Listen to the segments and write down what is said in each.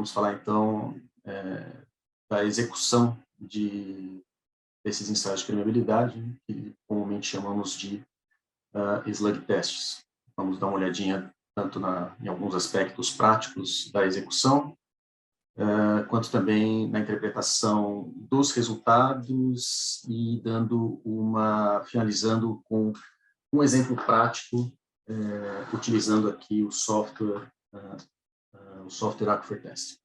Vamos falar, então, da execução desses ensaios de permeabilidade, né, que comumente chamamos de slug tests. Vamos dar uma olhadinha tanto em alguns aspectos práticos da execução, quanto também na interpretação dos resultados e finalizando com um exemplo prático, utilizando aqui o software Aquifer Test.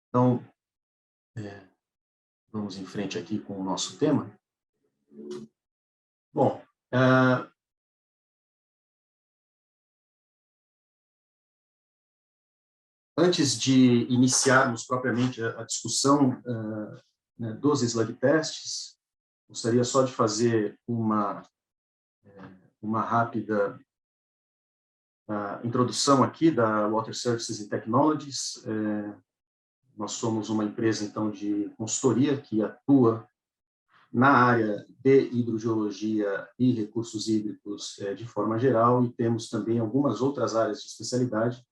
Então, vamos em frente aqui com o nosso tema. Bom, antes de iniciarmos propriamente a discussão dos slug tests, gostaria só de fazer uma rápida introdução aqui da Water Services and Technologies. Nós somos uma empresa, então, de consultoria que atua na área de hidrogeologia e recursos hídricos de forma geral, e temos também algumas outras áreas de especialidade,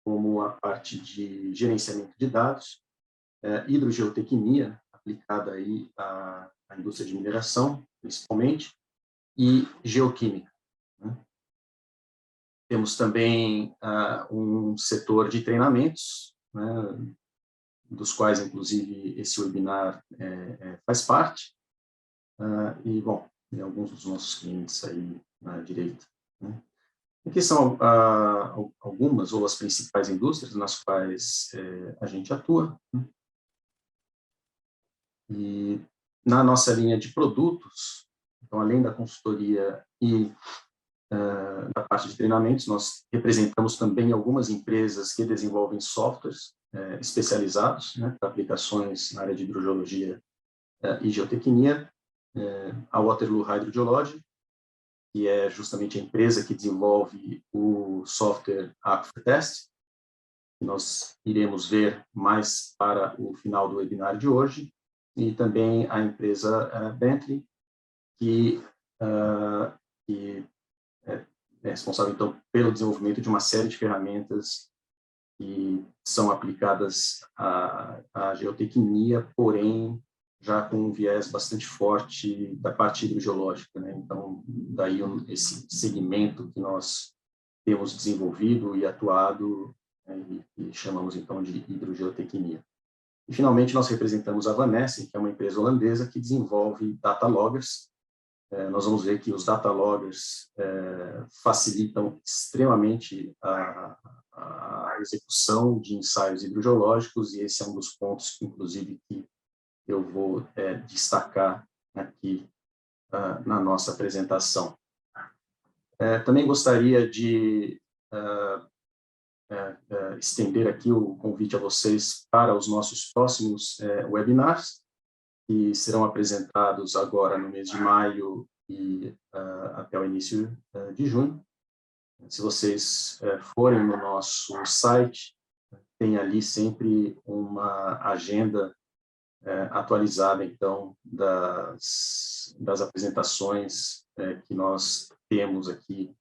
como a parte de gerenciamento de dados, hidrogeotecnia, aplicada aí à indústria de mineração, principalmente, e geoquímica, né? Temos também um setor de treinamentos, né, dos quais, inclusive, esse webinar faz parte, e, bom, tem alguns dos nossos clientes aí na direita, né? Aqui são algumas ou as principais indústrias nas quais a gente atua, né? E na nossa linha de produtos, então, além da consultoria e da parte de treinamentos, nós representamos também algumas empresas que desenvolvem softwares especializados, né, para aplicações na área de hidrogeologia e geotecnia. A Waterloo Hydrogeology, que é justamente a empresa que desenvolve o software Aquifer Test, que nós iremos ver mais para o final do webinar de hoje, e também a empresa Bentley, que é responsável, então, pelo desenvolvimento de uma série de ferramentas que são aplicadas à geotecnia, porém, já com um viés bastante forte da parte hidrogeológica, né? Então, daí esse segmento que nós temos desenvolvido e atuado, né, e chamamos, então, de hidrogeotecnia. E, finalmente, nós representamos a Vanessen, que é uma empresa holandesa que desenvolve data loggers. Nós vamos ver que os data loggers facilitam extremamente a execução de ensaios hidrogeológicos, e esse é um dos pontos, inclusive, que eu vou destacar aqui na nossa apresentação. Também gostaria de estender aqui o convite a vocês para os nossos próximos webinars, que serão apresentados agora no mês de maio e até o início de junho. Se vocês forem no nosso site, tem ali sempre uma agenda atualizada, então, das apresentações que nós temos aqui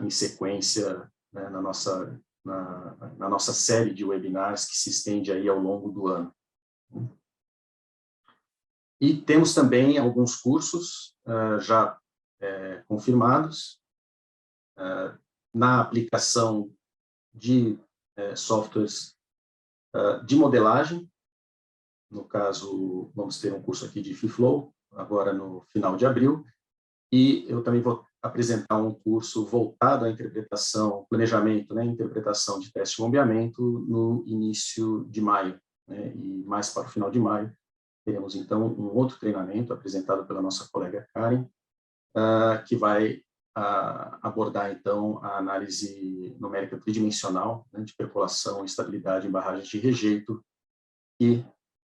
em sequência, né, na nossa série de webinars que se estende aí ao longo do ano. E temos também alguns cursos já confirmados na aplicação de softwares de modelagem. No caso, vamos ter um curso aqui de FIFlow, agora no final de abril, e eu também vou apresentar um curso voltado à interpretação, planejamento, né, interpretação de teste de bombeamento no início de maio, né, e mais para o final de maio teremos, então, um outro treinamento apresentado pela nossa colega Karen, que vai abordar, então, a análise numérica tridimensional, né, de percolação e estabilidade em barragens de rejeito, e,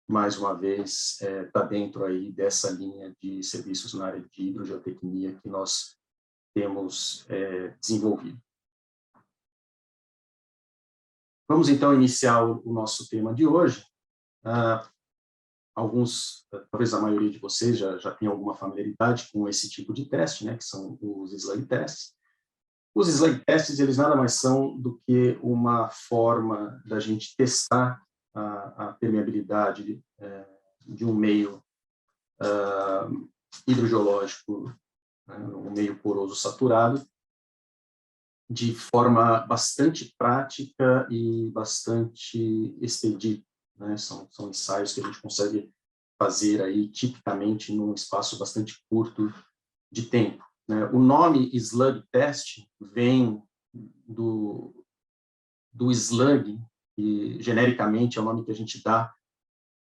mais uma vez, está dentro aí dessa linha de serviços na área de hidrogeotecnia que nós temos desenvolvido. Vamos, então, iniciar o nosso tema de hoje. Talvez a maioria de vocês já tenha alguma familiaridade com esse tipo de teste, né, que são os slug tests. Os slug tests, eles nada mais são do que uma forma da gente testar a permeabilidade de um meio hidrogeológico, né, um meio poroso saturado, de forma bastante prática e bastante expedita, né? São ensaios que a gente consegue fazer aí tipicamente num espaço bastante curto de tempo, né? O nome slug test vem do slug, que genericamente é o nome que a gente dá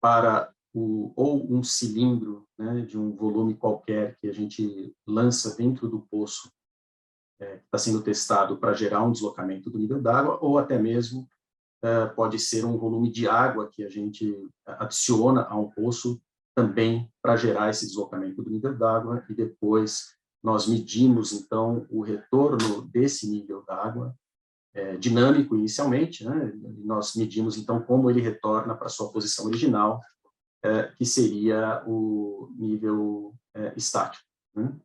para ou um cilindro, né, de um volume qualquer que a gente lança dentro do poço que está sendo testado para gerar um deslocamento do nível d'água, ou até mesmo pode ser um volume de água que a gente adiciona a um poço também para gerar esse deslocamento do nível d'água, e depois nós medimos, então, o retorno desse nível d'água, dinâmico inicialmente, né? Nós medimos, então, como ele retorna para sua posição original, que seria o nível estático, né?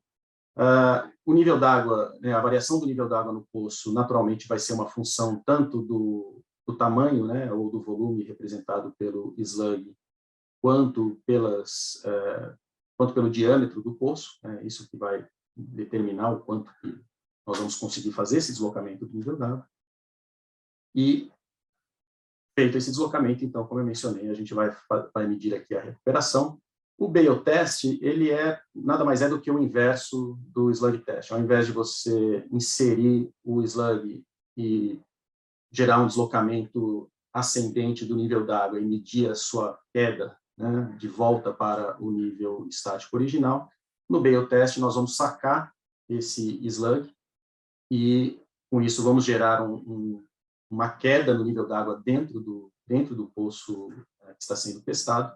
O nível d'água, né, a variação do nível d'água no poço, naturalmente, vai ser uma função tanto do tamanho, né, ou do volume representado pelo slug, quanto pelo diâmetro do poço, né, isso que vai determinar o quanto que nós vamos conseguir fazer esse deslocamento do nível d'água. E, feito esse deslocamento, então, como eu mencionei, a gente vai medir aqui a recuperação. O Bale test, ele nada mais é do que o inverso do slug test. Ao invés de você inserir o slug e gerar um deslocamento ascendente do nível d'água e medir a sua queda, né, de volta para o nível estático original, no Bale test nós vamos sacar esse slug e, com isso, vamos gerar uma queda no nível d'água dentro do poço que está sendo testado,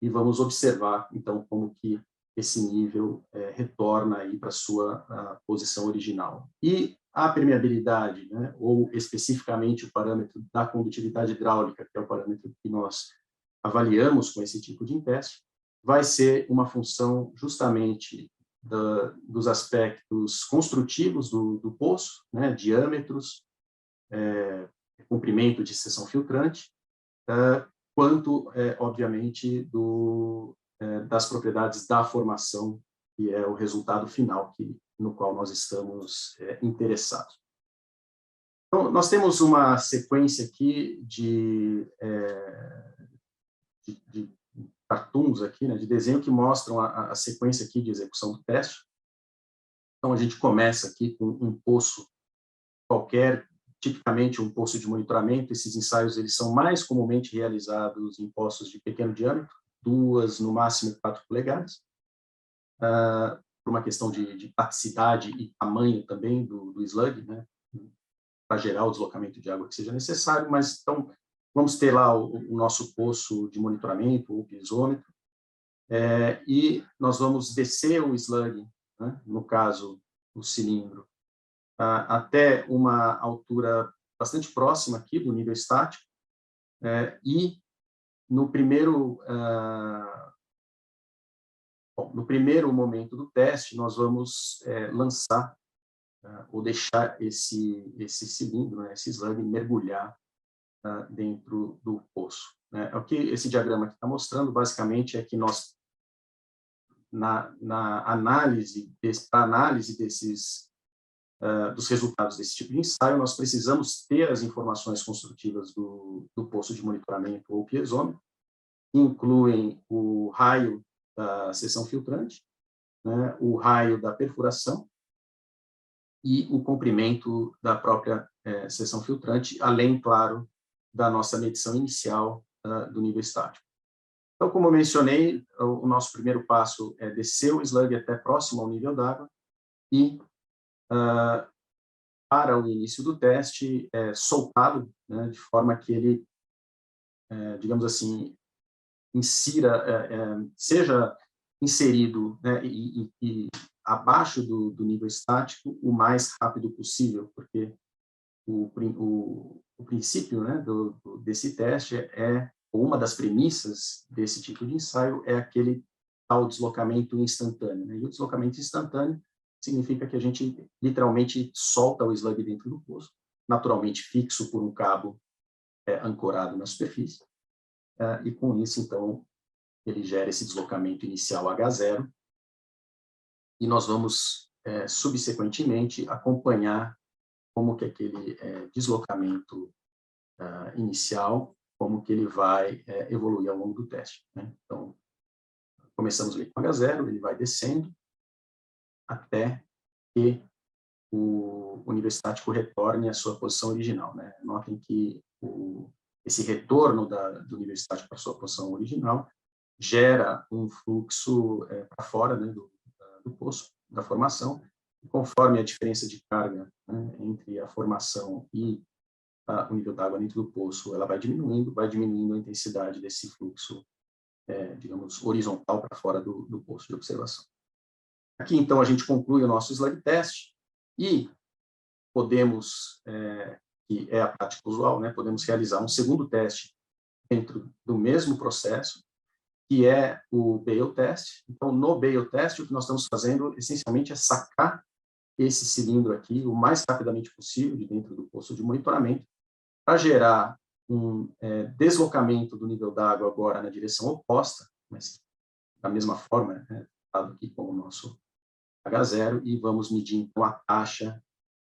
e vamos observar, então, como que esse nível retorna aí para a sua posição original. E a permeabilidade, né, ou especificamente o parâmetro da condutividade hidráulica, que é o parâmetro que nós avaliamos com esse tipo de teste, vai ser uma função justamente dos aspectos construtivos do poço, né, diâmetros, comprimento de seção filtrante, quanto, obviamente, das propriedades da formação, que é o resultado final no qual nós estamos interessados. Então, nós temos uma sequência aqui de cartoons aqui, né, de desenho que mostram a sequência aqui de execução do teste. Então, a gente começa aqui com um poço qualquer, tipicamente um poço de monitoramento. Esses ensaios eles são mais comumente realizados em poços de pequeno diâmetro, 2, no máximo 4 polegadas, por uma questão de praticidade e tamanho também do slug, né, para gerar o deslocamento de água que seja necessário. Mas, então, vamos ter lá o nosso poço de monitoramento, ou piezômetro, e nós vamos descer o slug, né, no caso, o cilindro, até uma altura bastante próxima aqui do nível estático, e no primeiro momento do teste, nós vamos lançar ou deixar esse cilindro, né, esse slug, mergulhar dentro do poço, né? O que esse diagrama aqui está mostrando, basicamente, é que nós, na análise dos resultados desse tipo de ensaio, nós precisamos ter as informações construtivas do poço de monitoramento ou piezômetro, que incluem o raio da seção filtrante, né, o raio da perfuração e o comprimento da própria seção filtrante, além, claro, da nossa medição inicial do nível estático. Então, como eu mencionei, o nosso primeiro passo é descer o slug até próximo ao nível d'água e, para o início do teste, soltá-lo, né, de forma que ele, digamos assim, seja inserido, né, e abaixo do nível estático o mais rápido possível, porque o princípio, né, desse teste ou uma das premissas desse tipo de ensaio é aquele tal deslocamento instantâneo, né? E o deslocamento instantâneo significa que a gente literalmente solta o slug dentro do poço, naturalmente fixo por um cabo ancorado na superfície, e com isso, então, ele gera esse deslocamento inicial H0, e nós vamos, subsequentemente, acompanhar como que aquele deslocamento inicial, como que ele vai evoluir ao longo do teste, né? Então, começamos ali com H0, ele vai descendo até que o nível estático retorne à sua posição original, né? Notem que esse retorno do nível estático para a sua posição original gera um fluxo para fora, né, do poço, da formação, e conforme a diferença de carga, né, entre a formação e o nível d'água dentro do poço, ela vai diminuindo a intensidade desse fluxo, digamos, horizontal para fora do poço de observação. Aqui, então, a gente conclui o nosso slug test e podemos, que é a prática usual, né, podemos realizar um segundo teste dentro do mesmo processo, que é o Bale test. Então, no Bale test, o que nós estamos fazendo, essencialmente, é sacar esse cilindro aqui o mais rapidamente possível de dentro do poço de monitoramento, para gerar um deslocamento do nível d'água agora na direção oposta, mas da mesma forma, né, aqui como o nosso H0, e vamos medir, então, a taxa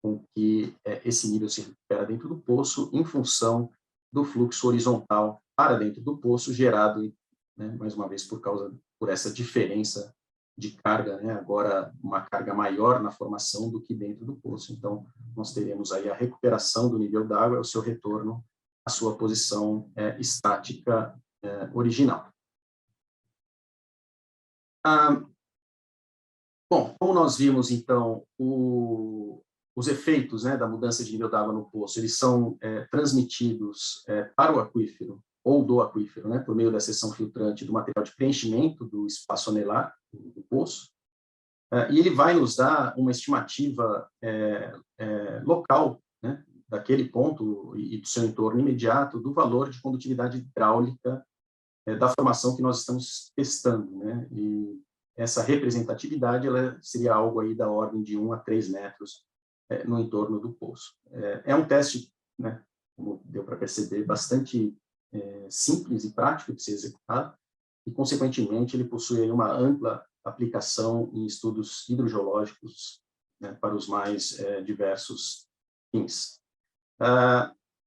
com que esse nível se recupera dentro do poço em função do fluxo horizontal para dentro do poço gerado, né, mais uma vez, por essa diferença de carga, né, agora uma carga maior na formação do que dentro do poço. Então, nós teremos aí a recuperação do nível d'água, o seu retorno à sua posição estática original. Bom, como nós vimos, então, os efeitos, né, da mudança de nível d'água no poço, eles são transmitidos para o aquífero, ou do aquífero, né, por meio da seção filtrante do material de preenchimento do espaço anelar do poço, e ele vai nos dar uma estimativa local, né, daquele ponto e do seu entorno imediato, do valor de condutividade hidráulica da formação que nós estamos testando, né, e essa representatividade ela seria algo aí da ordem de 1 a 3 metros no entorno do poço. É um teste, né, como deu para perceber, bastante simples e prático de ser executado, e, consequentemente, ele possui aí uma ampla aplicação em estudos hidrogeológicos, né, para os mais diversos fins.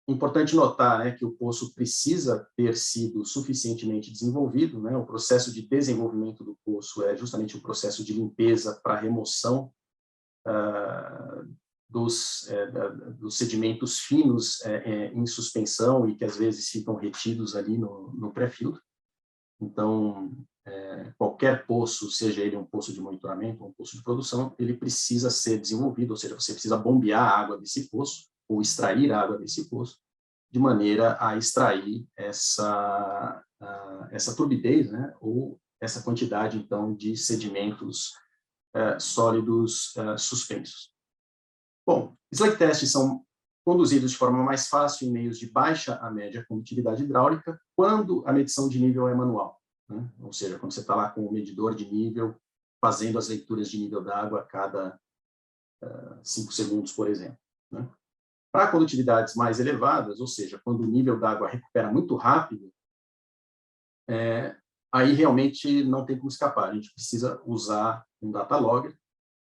Importante notar, né, que o poço precisa ter sido suficientemente desenvolvido, né, o processo de desenvolvimento do poço é justamente o processo de limpeza para remoção dos sedimentos finos em suspensão e que às vezes ficam retidos ali no pré-filtro. Então, qualquer poço, seja ele um poço de monitoramento ou um poço de produção, ele precisa ser desenvolvido, ou seja, você precisa bombear a água desse poço, ou extrair a água desse poço, de maneira a extrair essa turbidez, né, ou essa quantidade, então, de sedimentos sólidos suspensos. Bom, slug tests são conduzidos de forma mais fácil em meios de baixa a média condutividade hidráulica, quando a medição de nível é manual, né? Ou seja, quando você está lá com o medidor de nível, fazendo as leituras de nível d'água a cada 5 segundos, por exemplo, né? Para condutividades mais elevadas, ou seja, quando o nível d'água recupera muito rápido, aí realmente não tem como escapar. A gente precisa usar um data logger,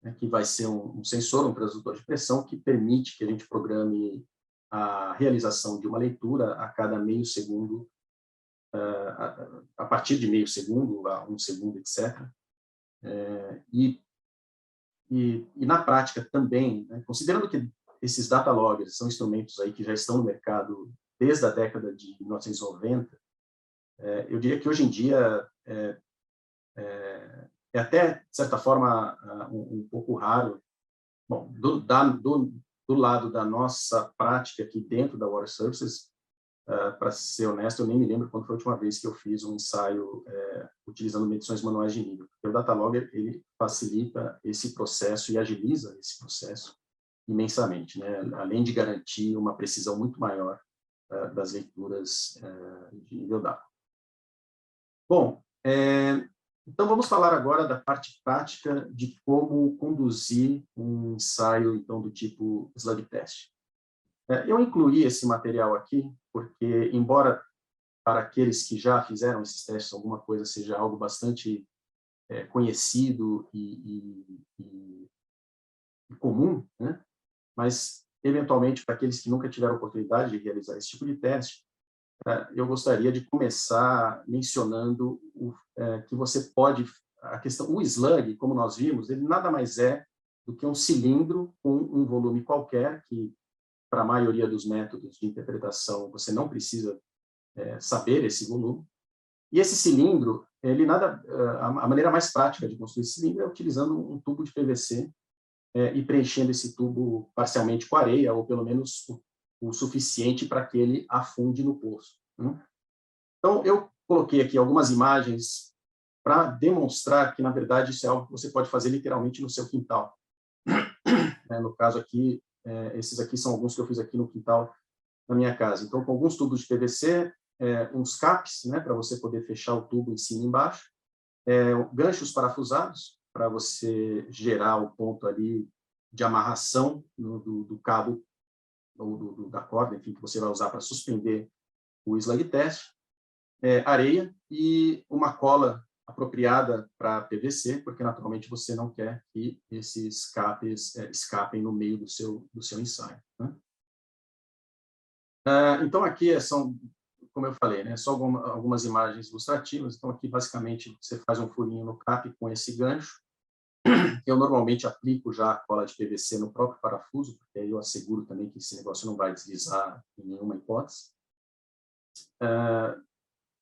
né, que vai ser um sensor, um transdutor de pressão, que permite que a gente programe a realização de uma leitura a cada meio segundo, a partir de meio segundo, a 1 segundo, etc. E na prática também, né, considerando que esses data loggers são instrumentos aí que já estão no mercado desde a década de 1990, eu diria que hoje em dia é até, de certa forma, um pouco raro. Bom, do lado da nossa prática aqui dentro da Water Services, para ser honesto, eu nem me lembro quando foi a última vez que eu fiz um ensaio utilizando medições manuais de nível. Porque o data logger ele facilita esse processo e agiliza esse processo imensamente, né? Além de garantir uma precisão muito maior das leituras de nível d'água. Bom, Então, vamos falar agora da parte prática de como conduzir um ensaio, então, do tipo slug test. Eu incluí esse material aqui porque, embora para aqueles que já fizeram esses testes alguma coisa seja algo bastante conhecido e comum, né? Mas, eventualmente, para aqueles que nunca tiveram oportunidade de realizar esse tipo de teste, eu gostaria de começar mencionando que você pode, a questão, o slug, como nós vimos, ele nada mais é do que um cilindro com um volume qualquer, que para a maioria dos métodos de interpretação você não precisa saber esse volume. E esse cilindro, ele a maneira mais prática de construir esse cilindro é utilizando um tubo de PVC e preenchendo esse tubo parcialmente com areia, ou pelo menos o suficiente para que ele afunde no poço. Então, eu coloquei aqui algumas imagens para demonstrar que, na verdade, isso é algo que você pode fazer literalmente no seu quintal. No caso aqui, esses aqui são alguns que eu fiz aqui no quintal da minha casa. Então, com alguns tubos de PVC, uns capes, né, para você poder fechar o tubo em cima e embaixo, ganchos parafusados, para você gerar o ponto ali de amarração do cabo ou da corda, enfim, que você vai usar para suspender o slug test, areia e uma cola apropriada para PVC, porque naturalmente você não quer que esses capes escapem no meio do seu ensaio, né? Então aqui são, como eu falei, né, só algumas imagens ilustrativas. Então aqui basicamente você faz um furinho no cap com esse gancho. Eu normalmente aplico já a cola de PVC no próprio parafuso, porque aí eu asseguro também que esse negócio não vai deslizar em nenhuma hipótese.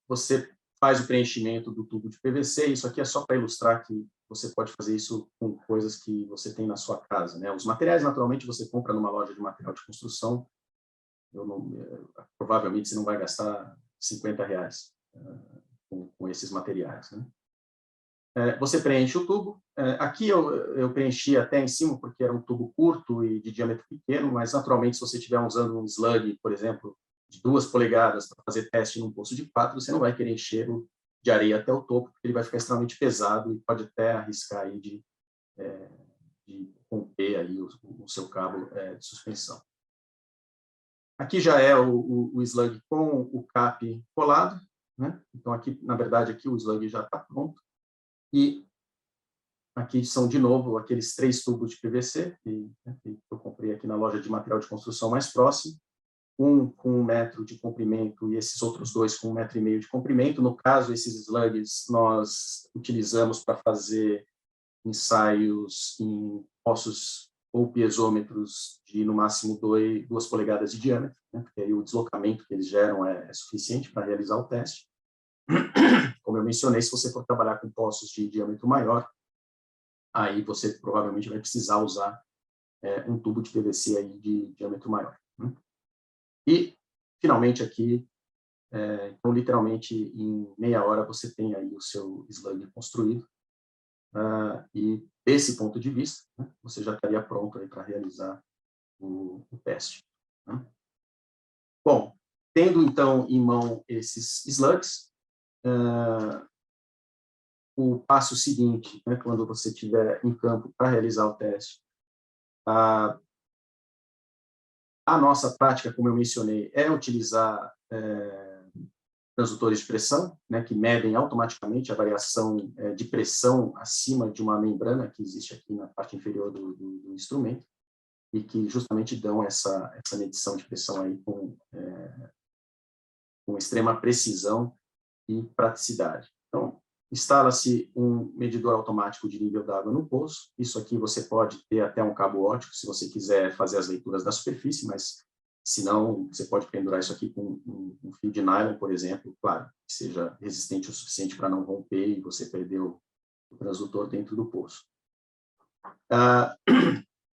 Você faz o preenchimento do tubo de PVC. Isso aqui é só para ilustrar que você pode fazer isso com coisas que você tem na sua casa, né? Os materiais, naturalmente, você compra numa loja de material de construção. Provavelmente você não vai gastar R$50 com esses materiais, né? Você preenche o tubo. Aqui eu preenchi até em cima, porque era um tubo curto e de diâmetro pequeno, mas, naturalmente, se você estiver usando um slug, por exemplo, de 2 polegadas para fazer teste num poço de 4, você não vai querer encher-o de areia até o topo, porque ele vai ficar extremamente pesado e pode até arriscar aí de romper aí o seu cabo de suspensão. Aqui já é o slug com o cap colado, né? Então, aqui, na verdade, aqui o slug já está pronto. E aqui são, de novo, aqueles 3 tubos de PVC que eu comprei aqui na loja de material de construção mais próximo, um com 1 metro de comprimento e esses outros 2 com 1,5 metro de comprimento. No caso, esses slugs nós utilizamos para fazer ensaios em poços ou piezômetros de, no máximo, 2 polegadas de diâmetro, né? Porque aí o deslocamento que eles geram é suficiente para realizar o teste. Como eu mencionei, se você for trabalhar com poços de diâmetro maior, aí você provavelmente vai precisar usar um tubo de PVC aí de diâmetro maior, né? E, finalmente, aqui, então, literalmente, em meia hora você tem aí o seu slug construído. E, desse ponto de vista, né, você já estaria pronto aí para realizar o teste, né? Bom, tendo, então, em mão esses slugs, o passo seguinte, né, quando você estiver em campo para realizar o teste, a nossa prática, como eu mencionei, é utilizar transdutores de pressão, né, que medem automaticamente a variação de pressão acima de uma membrana que existe aqui na parte inferior do instrumento e que justamente dão essa medição de pressão aí com extrema precisão e praticidade. Então, instala-se um medidor automático de nível d'água no poço. Isso aqui você pode ter até um cabo óptico, se você quiser fazer as leituras da superfície, mas, se não, você pode pendurar isso aqui com um fio de nylon, por exemplo, claro, que seja resistente o suficiente para não romper e você perder o transdutor dentro do poço.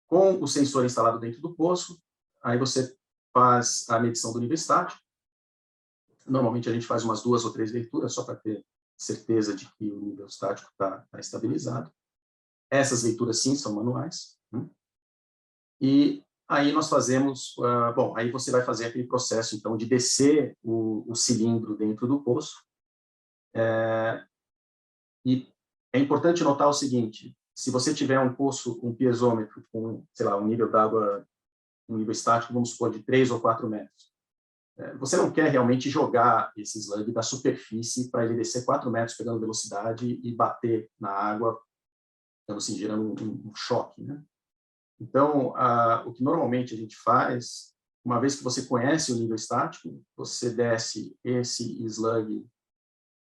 Com o sensor instalado dentro do poço, aí você faz a medição do nível estático. Normalmente a gente faz umas 2 ou 3 leituras só para ter certeza de que o nível estático está estabilizado. Essas leituras, sim, são manuais, né? E aí nós fazemos, bom, aí você vai fazer aquele processo, então, de descer o cilindro dentro do poço, e É importante notar o seguinte: se você tiver um poço, um piezômetro com, sei lá, um nível d'água, um nível estático, vamos supor, de 3 ou 4 metros, você não quer realmente jogar esse slug da superfície para ele descer 4 metros pegando velocidade e bater na água, então, assim, gerando um choque, né? Então, o que normalmente a gente faz, uma vez que você conhece o nível estático, você desce esse slug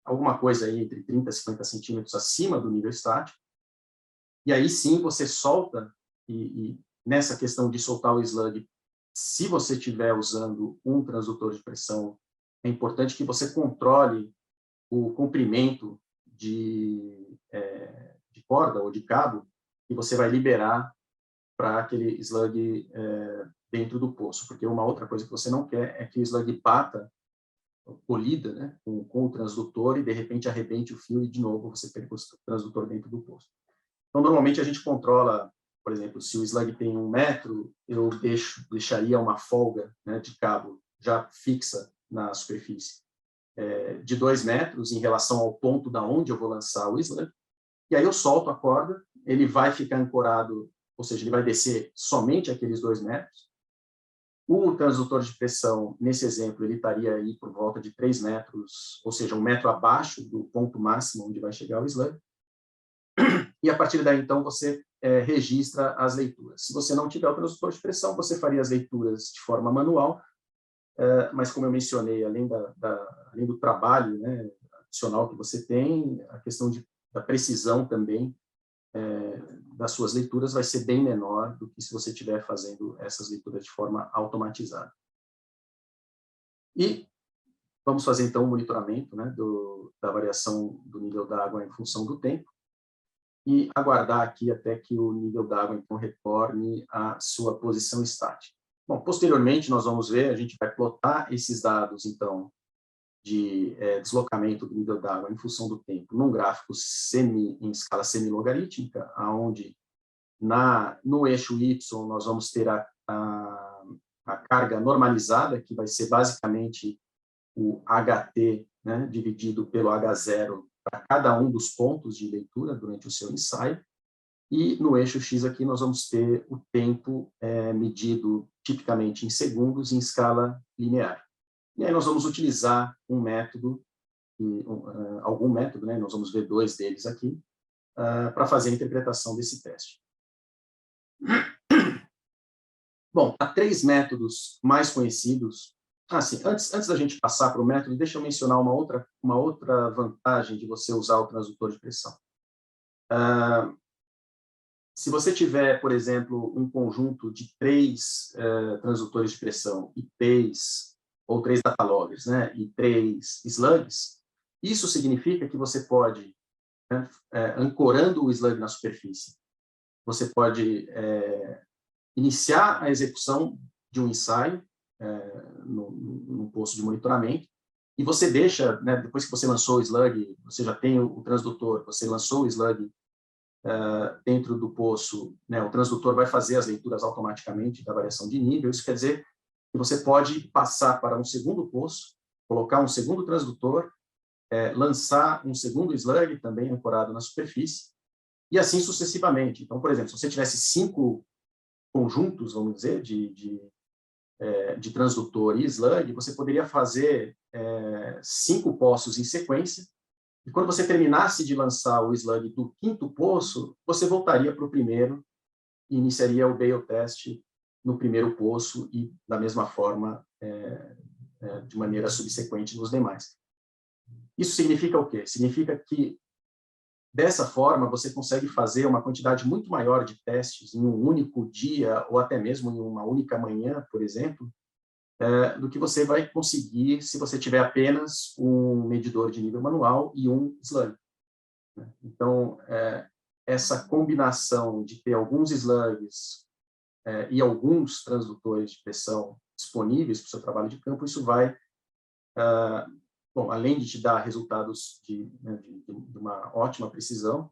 alguma coisa aí entre 30 e 50 centímetros acima do nível estático, e aí sim você solta, e nessa questão de soltar o slug, se você estiver usando um transdutor de pressão, é importante que você controle o comprimento de corda ou de cabo que você vai liberar para aquele slug dentro do poço, porque uma outra coisa que você não quer é que o slug bata, colida, né, com o transdutor e de repente arrebente o fio e de novo você pega o transdutor dentro do poço. Então, normalmente a gente controla, por exemplo, se o slug tem 1 metro, eu deixaria uma folga, né, de cabo já fixa na superfície de 2 metros em relação ao ponto da onde eu vou lançar o slug, e aí eu solto a corda, ele vai ficar ancorado, ou seja, ele vai descer somente aqueles 2 metros. O transdutor de pressão, nesse exemplo, ele estaria aí por volta de 3 metros, ou seja, 1 metro abaixo do ponto máximo onde vai chegar o slug. E a partir daí, então, você registra as leituras. Se você não tiver o transdutor de pressão, você faria as leituras de forma manual, mas como eu mencionei, além do trabalho, né, adicional que você tem, a questão da precisão também das suas leituras vai ser bem menor do que se você estiver fazendo essas leituras de forma automatizada. E vamos fazer, então, o monitoramento, né, da variação do nível da água em função do tempo e aguardar aqui até que o nível da água, então, retorne à sua posição estática. Bom, posteriormente, nós vamos ver, a gente vai plotar esses dados, então, de deslocamento do nível d'água em função do tempo num gráfico em escala semi-logarítmica, onde no eixo Y nós vamos ter a carga normalizada, que vai ser basicamente o HT, né, dividido pelo H0 para cada um dos pontos de leitura durante o seu ensaio, e no eixo X aqui nós vamos ter o tempo medido tipicamente em segundos em escala linear. E aí nós vamos utilizar um método, algum método, né? Nós vamos ver 2 deles aqui, para fazer a interpretação desse teste. Bom, há 3 métodos mais conhecidos. Sim, antes da gente passar para o método, deixa eu mencionar uma outra vantagem de você usar o transdutor de pressão. Se você tiver, por exemplo, um conjunto de 3 transdutores de pressão e 3 data loggers, né, e 3 slugs, isso significa que você pode, né, ancorando o slug na superfície, você pode iniciar a execução de um ensaio num posto de monitoramento, e você deixa, né, depois que você lançou o slug, você já tem o transdutor, você lançou o slug dentro do poço, né, o transdutor vai fazer as leituras automaticamente da variação de nível. Isso quer dizer que você pode passar para um segundo poço, colocar um segundo transdutor, lançar um segundo slug também ancorado na superfície, e assim sucessivamente. Então, por exemplo, se você tivesse 5 conjuntos, vamos dizer, de transdutor e slug, você poderia fazer 5 poços em sequência, e quando você terminasse de lançar o slug do 5º poço, você voltaria para o primeiro e iniciaria o Bale test no primeiro poço e, da mesma forma, de maneira subsequente nos demais. Isso significa o quê? Significa que, dessa forma, você consegue fazer uma quantidade muito maior de testes em um único dia ou até mesmo em uma única manhã, por exemplo, do que você vai conseguir se você tiver apenas um medidor de nível manual e um slug. Então, essa combinação de ter alguns slugs e alguns transdutores de pressão disponíveis para o seu trabalho de campo, isso vai, bom, além de te dar resultados de uma ótima precisão,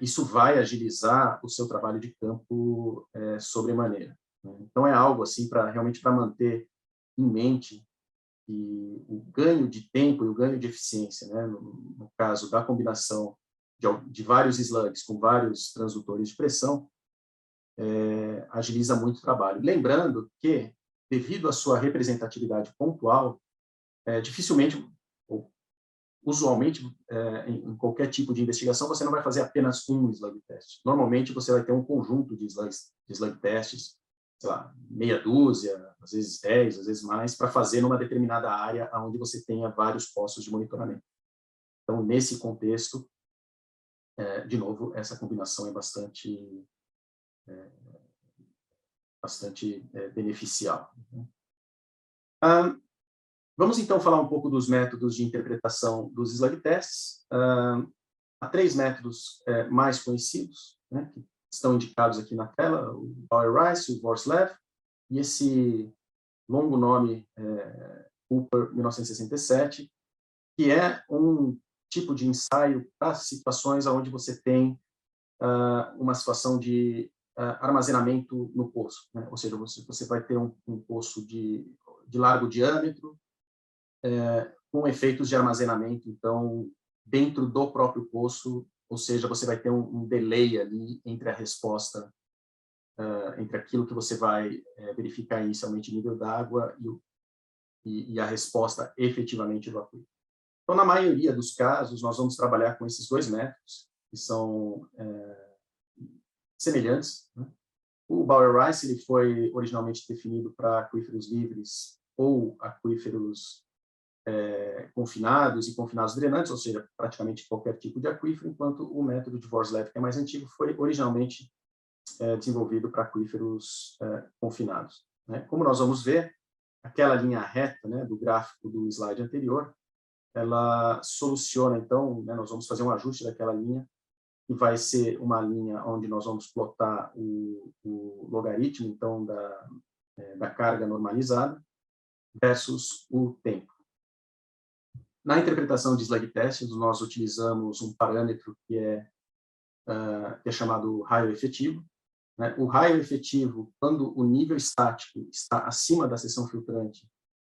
isso vai agilizar o seu trabalho de campo sobremaneira. Então, é algo assim realmente para manter em mente que o ganho de tempo e o ganho de eficiência, né, no caso da combinação de vários slugs com vários transdutores de pressão, agiliza muito o trabalho. Lembrando que, devido à sua representatividade pontual, dificilmente, ou usualmente, em qualquer tipo de investigação, você não vai fazer apenas um slug test. Normalmente, você vai ter um conjunto de slug tests, sei lá, meia dúzia, às vezes 10, às vezes mais, para fazer numa determinada área onde você tenha vários postos de monitoramento. Então, nesse contexto, de novo, essa combinação é bastante beneficial. Vamos, então, falar um pouco dos métodos de interpretação dos slug tests. Há 3 métodos mais conhecidos, né, que estão indicados aqui na tela: o Bauer-Rice, o Vorslev, e esse longo nome, Cooper, 1967, que é um tipo de ensaio para situações onde você tem uma situação de armazenamento no poço, né? Ou seja, você vai ter um poço de largo diâmetro, com efeitos de armazenamento, então, dentro do próprio poço, ou seja, você vai ter um delay ali entre a resposta, entre aquilo que você vai verificar inicialmente nível d'água e a resposta efetivamente do aquífero. Então, na maioria dos casos, nós vamos trabalhar com esses 2 métodos, que são semelhantes, né? O Bauer-Rice ele foi originalmente definido para aquíferos livres ou aquíferos confinados e confinados drenantes, ou seja, praticamente qualquer tipo de aquífero, enquanto o método de Vorslev, que é mais antigo, foi originalmente desenvolvido para aquíferos confinados, né? Como nós vamos ver, aquela linha reta, né, do gráfico do slide anterior, ela soluciona, então, né, nós vamos fazer um ajuste daquela linha, que vai ser uma linha onde nós vamos plotar o logaritmo, então, da carga normalizada versus o tempo. Na interpretação de slug tests, nós utilizamos um parâmetro que é chamado raio efetivo, né? O raio efetivo, quando o nível estático está acima da seção filtrante,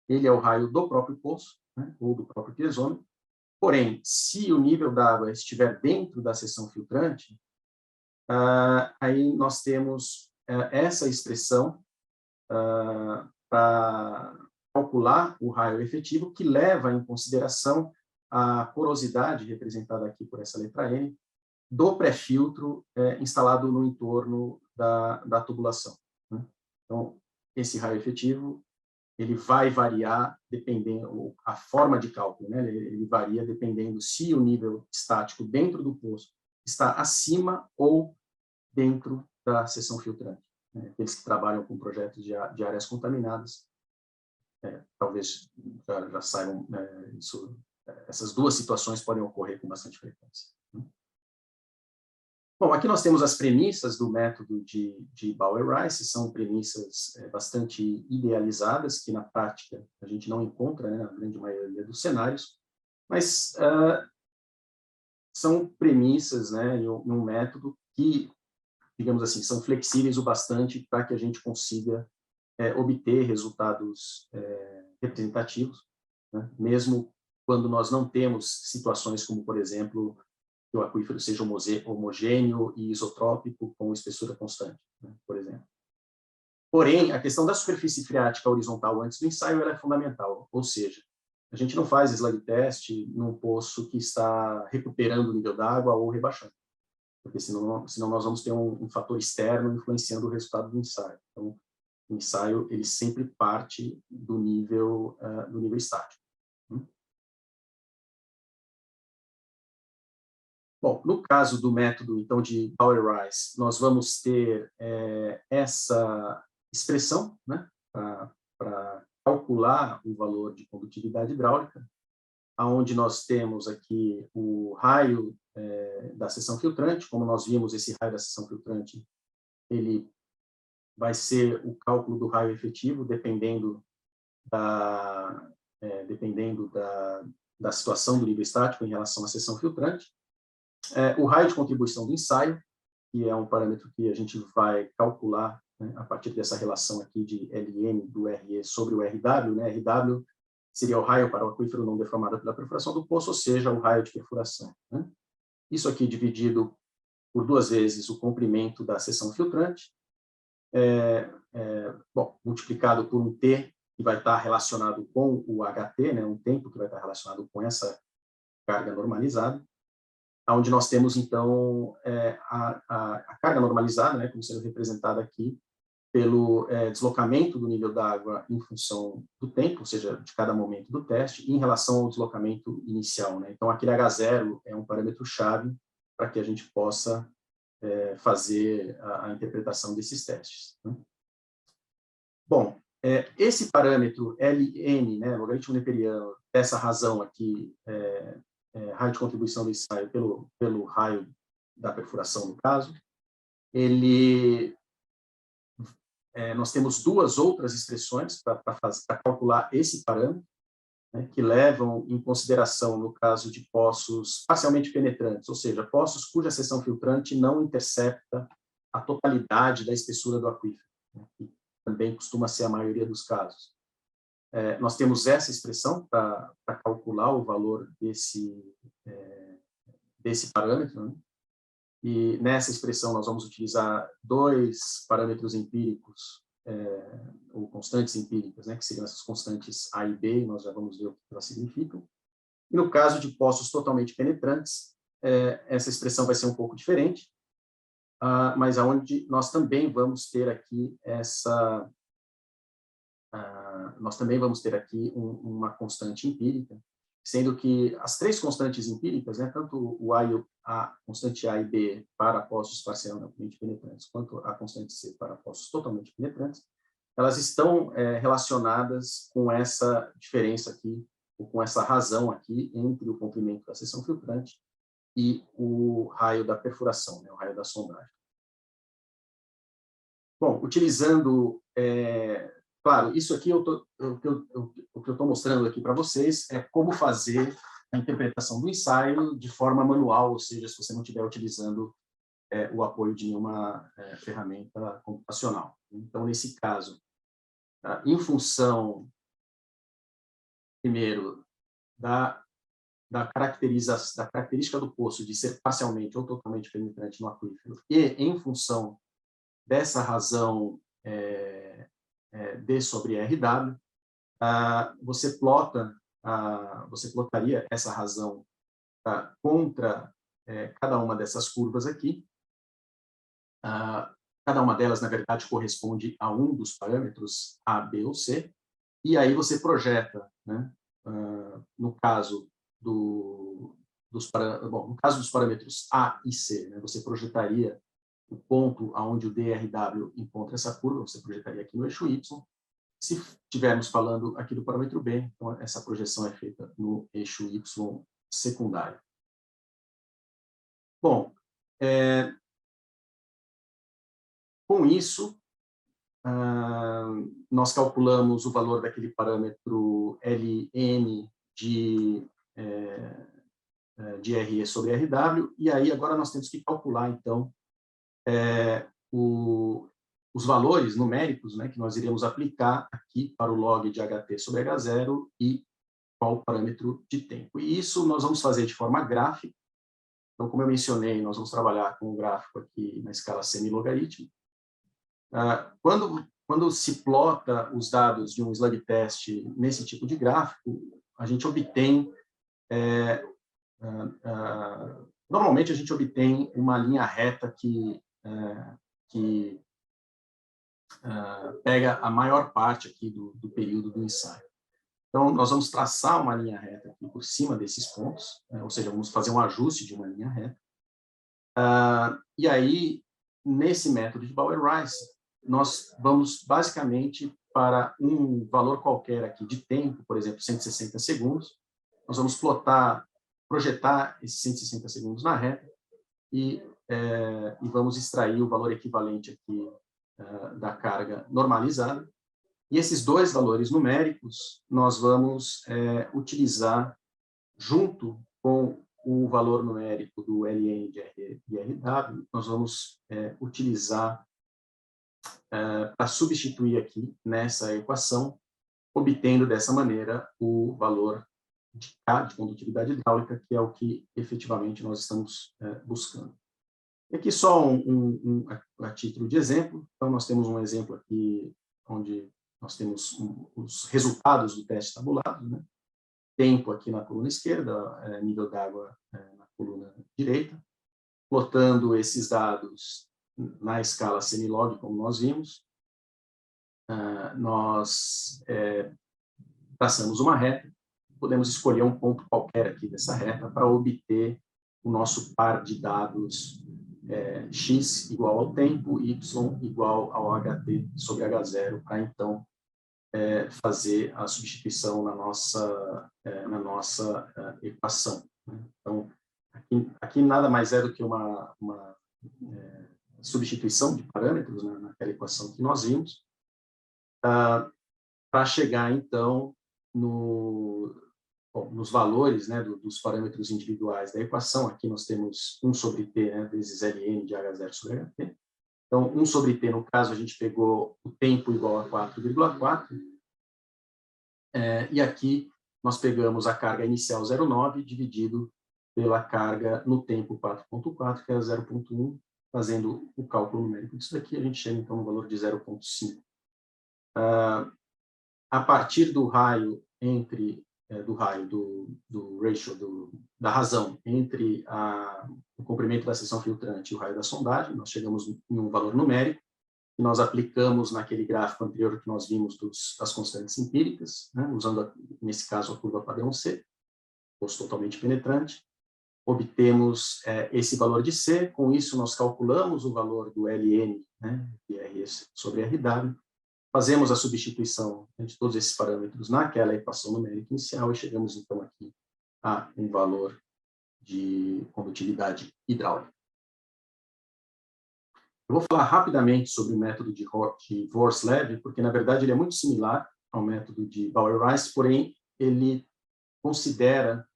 ele é o raio do próprio poço, né, ou do próprio piezômetro. Porém, se o nível d'água estiver dentro da seção filtrante, aí nós temos essa expressão para calcular o raio efetivo, que leva em consideração a porosidade, representada aqui por essa letra N, do pré-filtro instalado no entorno da tubulação, né? Então, esse raio efetivo ele vai variar dependendo, a forma de cálculo, né? Ele varia dependendo se o nível estático dentro do poço está acima ou dentro da seção filtrante, né? Aqueles que trabalham com projetos de áreas contaminadas, talvez já saibam, essas 2 situações podem ocorrer com bastante frequência, né? Bom, aqui nós temos as premissas do método de Bauer-Rice, são premissas bastante idealizadas, que na prática a gente não encontra, né, na grande maioria dos cenários, mas são premissas, né, em um método que, digamos assim, são flexíveis o bastante para que a gente consiga obter resultados representativos, né, mesmo quando nós não temos situações como, por exemplo, que o aquífero seja homogêneo e isotrópico com espessura constante, né, por exemplo. Porém, a questão da superfície freática horizontal antes do ensaio ela é fundamental, ou seja, a gente não faz slug test num poço que está recuperando o nível d'água ou rebaixando, porque senão nós vamos ter um fator externo influenciando o resultado do ensaio. Então, o ensaio ele sempre parte do nível estático. Bom, no caso do método, então, de Bauer-Rice, nós vamos ter essa expressão, né, para calcular o valor de condutividade hidráulica, onde nós temos aqui o raio da seção filtrante. Como nós vimos, esse raio da seção filtrante, ele vai ser o cálculo do raio efetivo, dependendo da situação do nível estático em relação à seção filtrante. O raio de contribuição do ensaio, que é um parâmetro que a gente vai calcular, né, a partir dessa relação aqui de Ln do Re sobre o Rw, né? Rw seria o raio para o aquífero não deformado pela perfuração do poço, ou seja, o raio de perfuração, né? Isso aqui dividido por 2 vezes o comprimento da seção filtrante, bom, multiplicado por um T, que vai estar relacionado com o HT, né, um tempo que vai estar relacionado com essa carga normalizada, onde nós temos, então, a carga normalizada, né, como sendo representada aqui, pelo deslocamento do nível da água em função do tempo, ou seja, de cada momento do teste, em relação ao deslocamento inicial, né? Então, aquele H0 é um parâmetro-chave para que a gente possa fazer a interpretação desses testes, né? Bom, esse parâmetro Ln, né, logaritmo neperiano, dessa razão aqui, raio de contribuição do ensaio pelo raio da perfuração, no caso, nós temos 2 outras expressões para calcular esse parâmetro, né, que levam em consideração, no caso de poços parcialmente penetrantes, ou seja, poços cuja seção filtrante não intercepta a totalidade da espessura do aquífero, né, que também costuma ser a maioria dos casos. Nós temos essa expressão para calcular o valor desse parâmetro, né? E nessa expressão nós vamos utilizar 2 parâmetros empíricos, ou constantes empíricas, né, que seriam essas constantes A e B, e nós já vamos ver o que elas significam. E no caso de poços totalmente penetrantes, essa expressão vai ser um pouco diferente, mas aonde nós também vamos ter aqui uma constante empírica, sendo que as 3 constantes empíricas, né, tanto a constante A e B para poços parcialmente penetrantes, quanto a constante C para poços totalmente penetrantes, elas estão relacionadas com essa diferença aqui, ou com essa razão aqui, entre o comprimento da seção filtrante e o raio da perfuração, né, o raio da sondagem. Bom, utilizando... claro, isso aqui o que eu estou mostrando aqui para vocês é como fazer a interpretação do ensaio de forma manual, ou seja, se você não estiver utilizando o apoio de nenhuma ferramenta computacional. Então, nesse caso, em função, primeiro, da característica do poço de ser parcialmente ou totalmente penetrante no aquífero, e em função dessa razão D sobre RW, você plotaria essa razão contra cada uma dessas curvas aqui. Cada uma delas, na verdade, corresponde a um dos parâmetros A, B ou C, e aí você projeta, né, no caso dos parâmetros A e C, né, você projetaria o ponto onde o DRW encontra essa curva, você projetaria aqui no eixo Y. Se estivermos falando aqui do parâmetro B, então essa projeção é feita no eixo Y secundário. Bom, com isso, nós calculamos o valor daquele parâmetro Ln de RE sobre RW, e aí agora nós temos que calcular, então, os valores numéricos, né, que nós iremos aplicar aqui para o log de HT sobre H0 e qual o parâmetro de tempo. E isso nós vamos fazer de forma gráfica. Então, como eu mencionei, nós vamos trabalhar com o gráfico aqui na escala semi-logarítmica. Quando se plota os dados de um slug test nesse tipo de gráfico, a gente obtém, normalmente a gente obtém uma linha reta que pega a maior parte aqui do período do ensaio. Então, nós vamos traçar uma linha reta aqui por cima desses pontos, ou seja, vamos fazer um ajuste de uma linha reta. E aí, nesse método de Bauer-Rice, nós vamos basicamente para um valor qualquer aqui de tempo, por exemplo, 160 segundos, nós vamos projetar esses 160 segundos na reta e vamos extrair o valor equivalente aqui da carga normalizada. E esses 2 valores numéricos nós vamos utilizar junto com o valor numérico do Ln de RW, nós vamos utilizar para substituir aqui nessa equação, obtendo dessa maneira o valor de condutividade hidráulica, que é o que efetivamente nós estamos buscando. E aqui só a título de exemplo. Então, nós temos um exemplo aqui onde nós temos os resultados do teste tabulado, né? Tempo aqui na coluna esquerda, nível d'água na coluna direita, plotando esses dados na escala semilog, como nós vimos. Nós traçamos uma reta, podemos escolher um ponto qualquer aqui dessa reta para obter o nosso par de dados x igual ao tempo, y igual ao ht sobre h0, para então fazer a substituição na nossa equação. Então, aqui nada mais é do que uma substituição de parâmetros, né, naquela equação que nós vimos, para chegar, então, nos valores, né, dos parâmetros individuais da equação. Aqui nós temos 1 sobre t, né, vezes ln de h0 sobre ht. Então, 1 sobre t, no caso, a gente pegou o tempo igual a 4,4, e aqui nós pegamos a carga inicial 0,9 dividido pela carga no tempo 4,4, que é 0,1, fazendo o cálculo numérico disso daqui, a gente chega, então, no valor de 0,5. A partir do raio do ratio da razão entre o comprimento da seção filtrante e o raio da sondagem, nós chegamos em um valor numérico que nós aplicamos naquele gráfico anterior que nós vimos das constantes empíricas, né, usando, nesse caso, a curva padrão C, poço totalmente penetrante. Obtemos esse valor de C, com isso nós calculamos o valor do Ln, né, de RS sobre RW, fazemos a substituição de todos esses parâmetros naquela equação numérica inicial e chegamos, então, aqui a um valor de condutividade hidráulica. Eu vou falar rapidamente sobre o método de Vorslev, porque, na verdade, ele é muito similar ao método de Bauer-Rice, porém, ele considera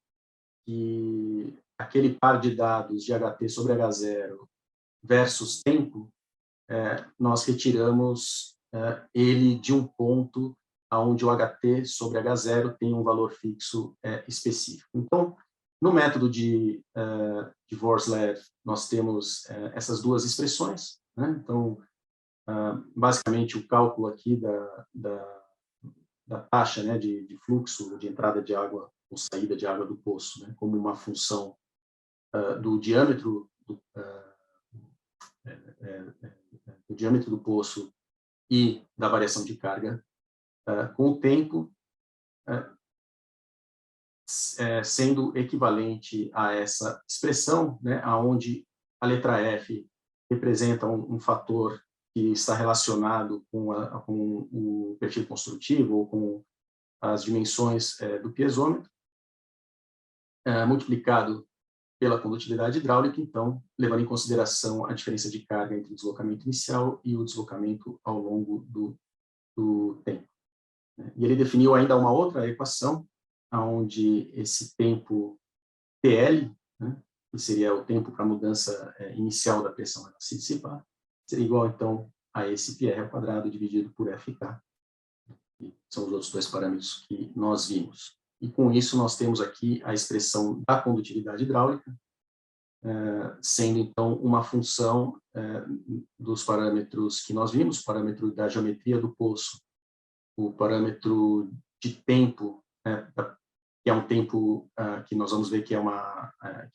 que aquele par de dados de HT sobre H0 versus tempo, nós retiramos ele de um ponto onde o HT sobre H0 tem um valor fixo específico. Então, no método de Vorslev, nós temos essas duas expressões, né? Então, basicamente, o cálculo aqui da taxa, né, de fluxo de entrada de água ou saída de água do poço, né, como uma função do diâmetro do poço e da variação de carga com o tempo, sendo equivalente a essa expressão, né, onde a letra F representa um fator que está relacionado com o perfil construtivo ou com as dimensões do piezômetro, multiplicado pela condutividade hidráulica, então, levando em consideração a diferença de carga entre o deslocamento inicial e o deslocamento ao longo do tempo. E ele definiu ainda uma outra equação, onde esse tempo TL, né, que seria o tempo para a mudança inicial da pressão a se dissipar, seria igual, então, a esse PR ao quadrado dividido por FK, que são os outros dois parâmetros que nós vimos. E, com isso, nós temos aqui a expressão da condutividade hidráulica, sendo, então, uma função dos parâmetros que nós vimos, o parâmetro da geometria do poço, o parâmetro de tempo, que é um tempo que nós vamos ver que que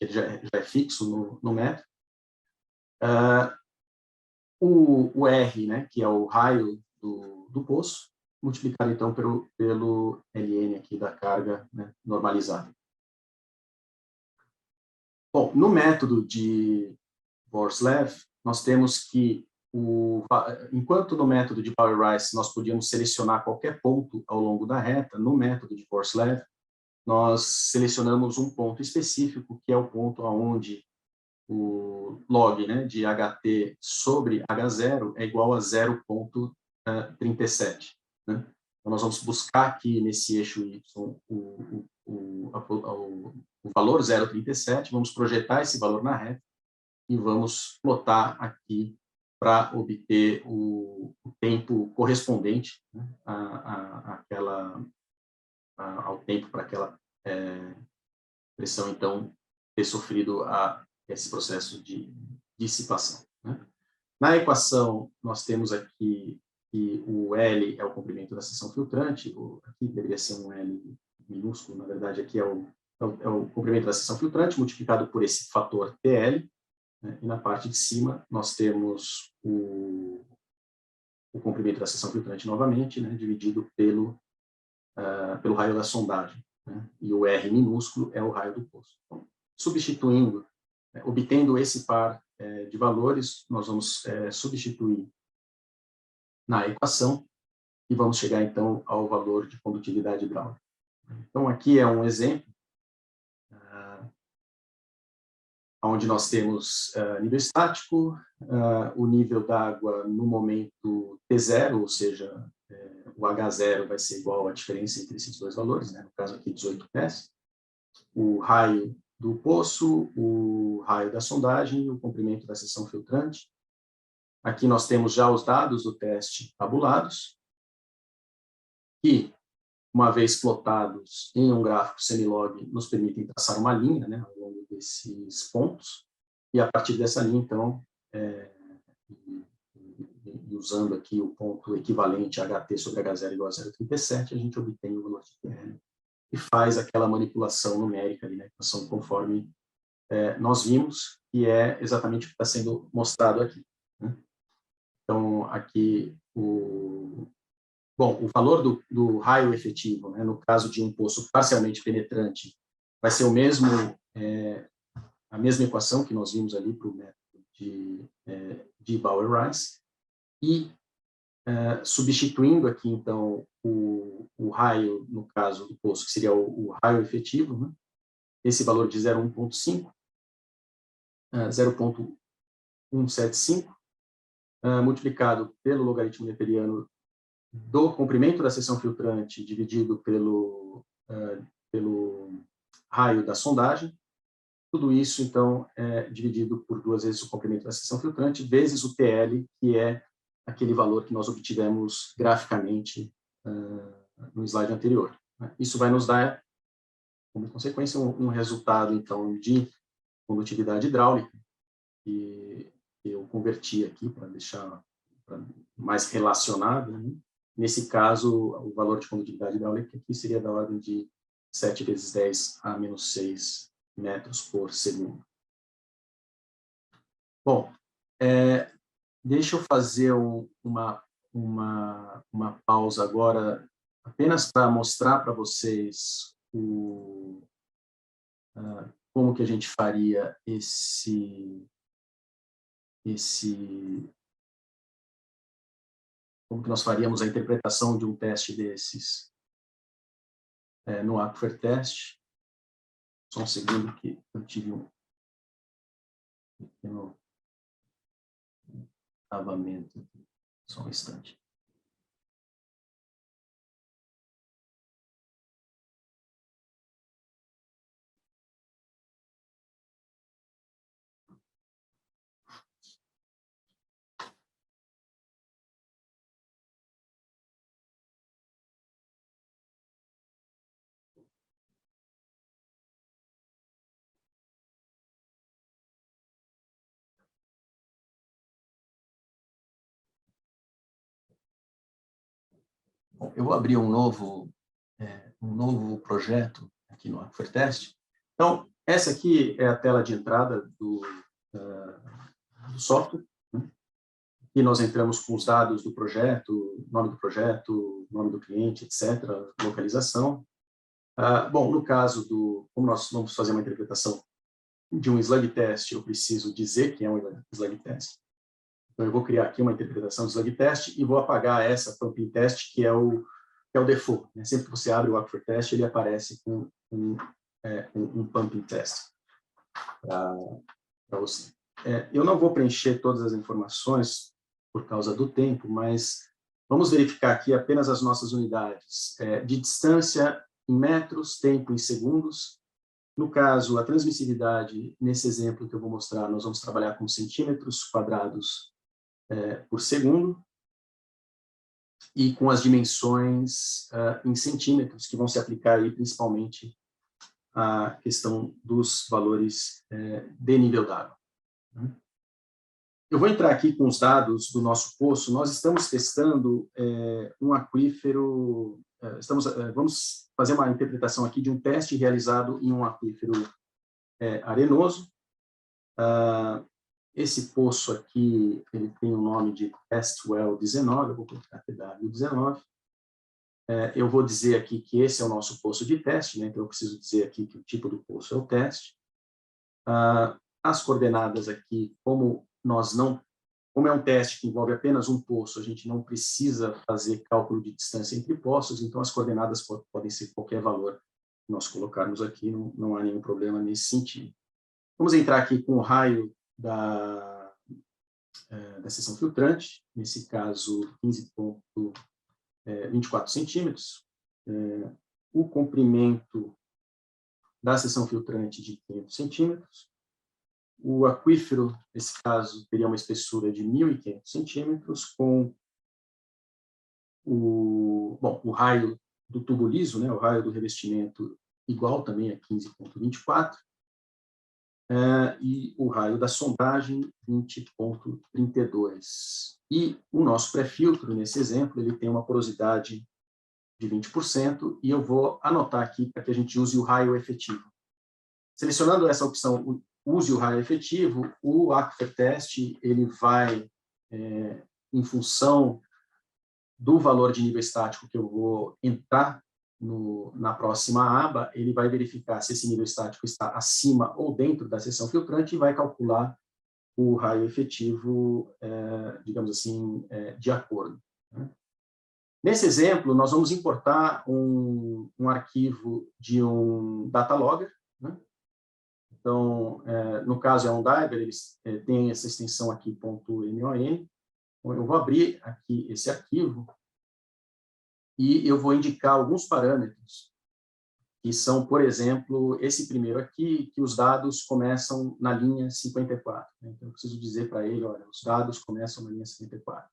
ele já é fixo no método, o R, né, que é o raio do poço, multiplicado, então, pelo Ln aqui da carga, né, normalizada. Bom, no método de Vorslev, nós temos que, enquanto no método de Bauer-Rice nós podíamos selecionar qualquer ponto ao longo da reta, no método de Vorslev, nós selecionamos um ponto específico, que é o ponto onde o log, né, de HT sobre H0 é igual a 0,37. Né? Então, nós vamos buscar aqui nesse eixo Y o valor 0,37, vamos projetar esse valor na reta e vamos plotar aqui para obter o tempo correspondente, né, ao tempo para aquela pressão, então, ter sofrido esse processo de dissipação, né? Na equação, nós temos aqui que o L é o comprimento da seção filtrante, aqui deveria ser um L minúsculo, na verdade, aqui é o comprimento da seção filtrante multiplicado por esse fator TL, né? E na parte de cima nós temos o comprimento da seção filtrante novamente, né? Dividido pelo raio da sondagem, né? E o R minúsculo é o raio do poço. Então, substituindo, obtendo esse par de valores, nós vamos substituir na equação e vamos chegar, então, ao valor de condutividade hidráulica. Então, aqui é um exemplo onde nós temos nível estático, o nível d'água no momento T0, ou seja, o H0 vai ser igual à diferença entre esses dois valores, né? No caso aqui 18 pés, o raio do poço, o raio da sondagem e o comprimento da seção filtrante. Aqui nós temos já os dados do teste tabulados, que, uma vez plotados em um gráfico semilog, nos permitem traçar uma linha, né, ao longo desses pontos, e a partir dessa linha, então, usando aqui o ponto equivalente HT sobre H0 igual a 0,37, a gente obtém o valor de TL e faz aquela manipulação numérica ali, né, conforme nós vimos, que é exatamente o que está sendo mostrado aqui, né? Então, aqui, o valor do raio efetivo, né, no caso de um poço parcialmente penetrante, vai ser a mesma equação que nós vimos ali para o método de Bauer-Rice, e substituindo aqui, então, o raio, no caso do poço, que seria o raio efetivo, né, esse valor de 0,1.5, 0,175, multiplicado pelo logaritmo neperiano do comprimento da seção filtrante dividido pelo raio da sondagem. Tudo isso, então, é dividido por 2 vezes o comprimento da seção filtrante, vezes o TL, que é aquele valor que nós obtivemos graficamente no slide anterior. Isso vai nos dar, como consequência, um resultado, então, de condutividade hidráulica, que eu converti aqui para deixar mais relacionado, né? Nesse caso, o valor de condutividade hidráulica aqui seria da ordem de 7 vezes 10 a menos 6 metros por segundo. Bom, deixa eu fazer uma pausa agora, apenas para mostrar para vocês como que a gente faria como que nós faríamos a interpretação de um teste desses no Aquifer Test. Só um segundo que eu tive um pequeno travamento aqui. Só um instante. Bom, eu vou abrir um novo projeto aqui no Aquifer Test. Então, essa aqui é a tela de entrada do software, né? E nós entramos com os dados do projeto, nome do cliente, etc., localização. Bom, no caso como nós vamos fazer uma interpretação de um slug test, eu preciso dizer que é um slug test. Então, eu vou criar aqui uma interpretação de slug test e vou apagar essa pumping test, que é o default, né? Sempre que você abre o Aquifer Test, ele aparece com um pumping test para você. Eu não vou preencher todas as informações por causa do tempo, mas vamos verificar aqui apenas as nossas unidades de distância em metros, tempo em segundos. No caso, a transmissividade, nesse exemplo que eu vou mostrar, nós vamos trabalhar com centímetros quadrados por segundo, e com as dimensões em centímetros, que vão se aplicar aí, principalmente a questão dos valores de nível d'água. Eu vou entrar aqui com os dados do nosso poço. Nós estamos testando um aquífero, vamos fazer uma interpretação aqui de um teste realizado em um aquífero arenoso. Esse poço aqui, ele tem o nome de Test Well 19, eu vou colocar TW19. Eu vou dizer aqui que esse é o nosso poço de teste, né? Então eu preciso dizer aqui que o tipo do poço é o teste. As coordenadas aqui, como é um teste que envolve apenas um poço, a gente não precisa fazer cálculo de distância entre poços, então as coordenadas podem ser qualquer valor que nós colocarmos aqui, não há nenhum problema nesse sentido. Vamos entrar aqui com o raio da seção filtrante, nesse caso 15,24 centímetros. O comprimento da seção filtrante de 500 centímetros. O aquífero, nesse caso, teria uma espessura de 1.500 centímetros, com o raio do tubo liso, né, o raio do revestimento igual também a 15,24, e o raio da sondagem 20,32. E o nosso pré-filtro, nesse exemplo, ele tem uma porosidade de 20%, e eu vou anotar aqui para que a gente use o raio efetivo. Selecionando essa opção, use o raio efetivo, o Aquifer Test, ele vai, em função do valor de nível estático que eu vou entrar na próxima aba, ele vai verificar se esse nível estático está acima ou dentro da seção filtrante e vai calcular o raio efetivo, digamos assim, de acordo. Nesse exemplo, nós vamos importar um arquivo de um data logger, né? Então, no caso é um diver, eles têm essa extensão aqui, .mon. Então, eu vou abrir aqui esse arquivo e eu vou indicar alguns parâmetros, que são, por exemplo, esse primeiro aqui, que os dados começam na linha 54. Né? Então, eu preciso dizer para ele, olha, os dados começam na linha 54.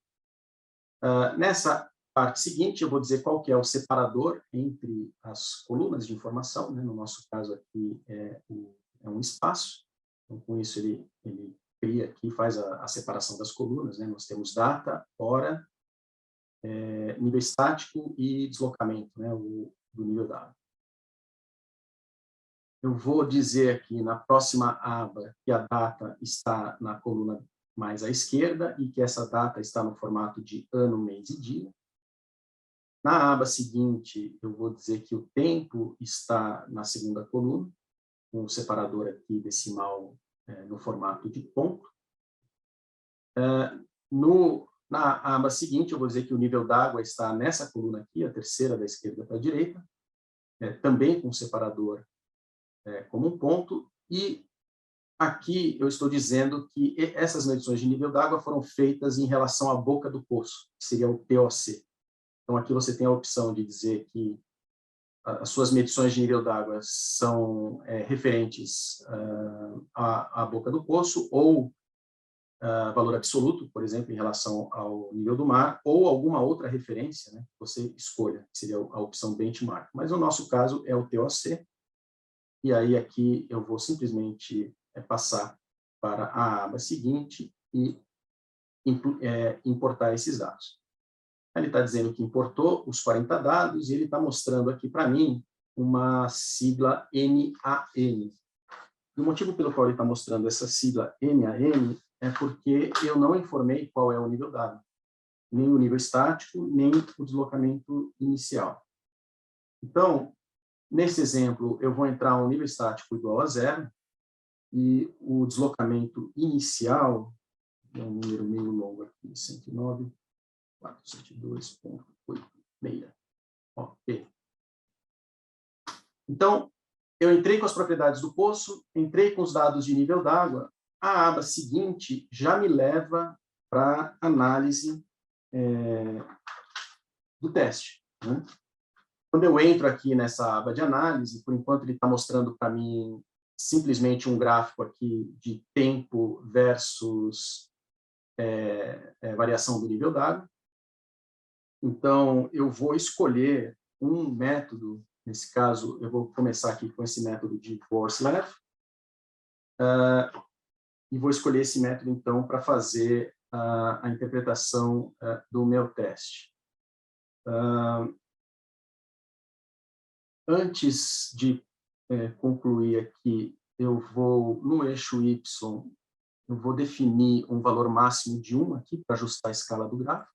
Nessa parte seguinte, eu vou dizer qual que é o separador entre as colunas de informação, né? No nosso caso aqui é um espaço. Então, com isso, ele cria aqui, faz a separação das colunas, né? Nós temos data, hora, nível estático e deslocamento, né? Do nível dado. Eu vou dizer aqui na próxima aba que a data está na coluna mais à esquerda e que essa data está no formato de ano, mês e dia. Na aba seguinte, eu vou dizer que o tempo está na segunda coluna, com o separador aqui decimal no formato de ponto. Na aba seguinte, eu vou dizer que o nível d'água está nessa coluna aqui, a terceira da esquerda para a direita, também com o separador como um ponto, e aqui eu estou dizendo que essas medições de nível d'água foram feitas em relação à boca do poço, que seria o TOC. Então, aqui você tem a opção de dizer que as suas medições de nível d'água são referentes à boca do poço, ou valor absoluto, por exemplo, em relação ao nível do mar, ou alguma outra referência, né, que você escolha, que seria a opção benchmark. Mas no nosso caso é o TOC, e aí aqui eu vou simplesmente passar para a aba seguinte e importar esses dados. Ele está dizendo que importou os 40 dados e ele está mostrando aqui para mim uma sigla NAN. E o motivo pelo qual ele está mostrando essa sigla NAN é porque eu não informei qual é o nível dado, nem o nível estático, nem o deslocamento inicial. Então, nesse exemplo, eu vou entrar um nível estático igual a 0 e o deslocamento inicial, é um número meio longo aqui, 109.402.86. Ok. Então, eu entrei com as propriedades do poço, entrei com os dados de nível d'água, a aba seguinte já me leva para a análise do teste. Né? Quando eu entro aqui nessa aba de análise, por enquanto ele está mostrando para mim simplesmente um gráfico aqui de tempo versus variação do nível d'água. Então, eu vou escolher um método Nesse caso, eu vou começar aqui com esse método de Vorslev, e vou escolher esse método, então, para fazer a interpretação do meu teste. Antes de concluir aqui, eu vou, no eixo Y, eu vou definir um valor máximo de 1 aqui, para ajustar a escala do gráfico.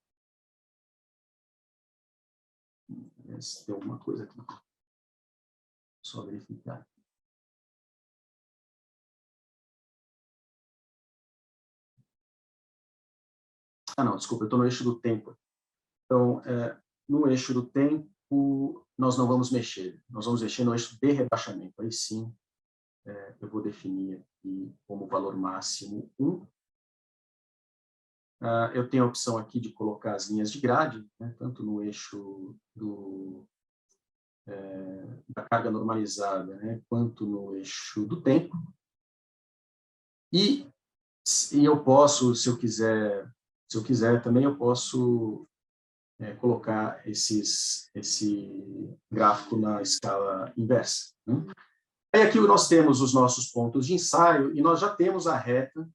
Se tem alguma coisa aqui. Só verificar. Não, desculpa, eu estou no eixo do tempo. Então, no eixo do tempo, nós não vamos mexer. Nós vamos mexer no eixo de rebaixamento. Aí sim, eu vou definir aqui como valor máximo 1. Eu tenho a opção aqui de colocar as linhas de grade, né, tanto no eixo da carga normalizada, né, quanto no eixo do tempo. E eu posso, se eu quiser também, eu posso colocar esse gráfico na escala inversa, né? Aí aqui nós temos os nossos pontos de ensaio e nós já temos a reta